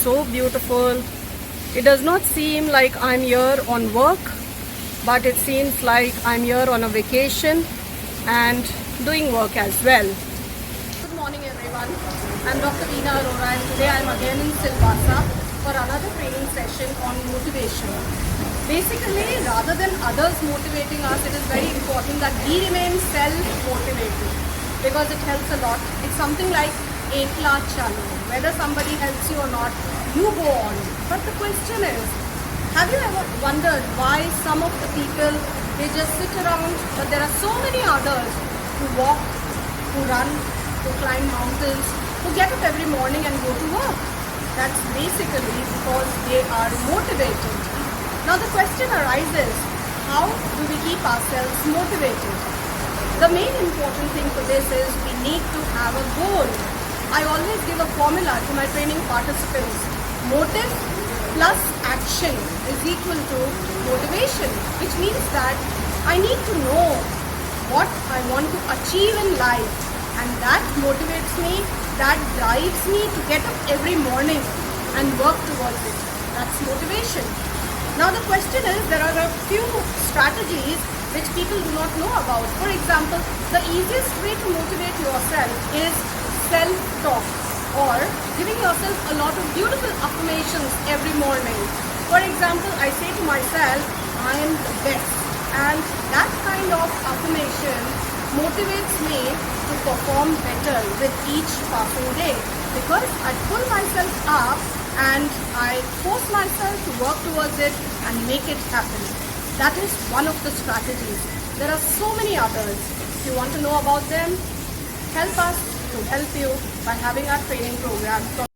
so beautiful. It does not seem like I'm here on work, but it seems like I'm here on a vacation and doing work as well. Good morning everyone. I'm Dr. Veena Arora and today I'm again in Silvassa for another training session on motivation. Basically, rather than others motivating us, it is very important that we remain self-motivated because it helps a lot. It's something like ekla chalo. Whether somebody helps you or not, you go on. But the question is, have you ever wondered why some of the people, they just sit around, but there are so many others who walk, who run, who climb mountains, who get up every morning and go to work? That's basically because they are motivated. Now the question arises, how do we keep ourselves motivated? The main important thing for this is we need to have a goal. I always give a formula to my training participants. Motive plus action is equal to motivation, which means that I need to know what I want to achieve in life, and that motivates me, that drives me to get up every morning and work towards it. That's motivation. Now the question is, there are a few strategies which people do not know about. For example, the easiest way to motivate yourself is self-talk, or giving yourself a lot of beautiful affirmations every morning. For example, I say to myself, I am the best, and that kind of affirmation motivates me to perform better with each passing day, because I pull myself up and I force myself to work towards it and make it happen. That is one of the strategies. There are so many others. If you want to know about them, help us to help you by having our training program from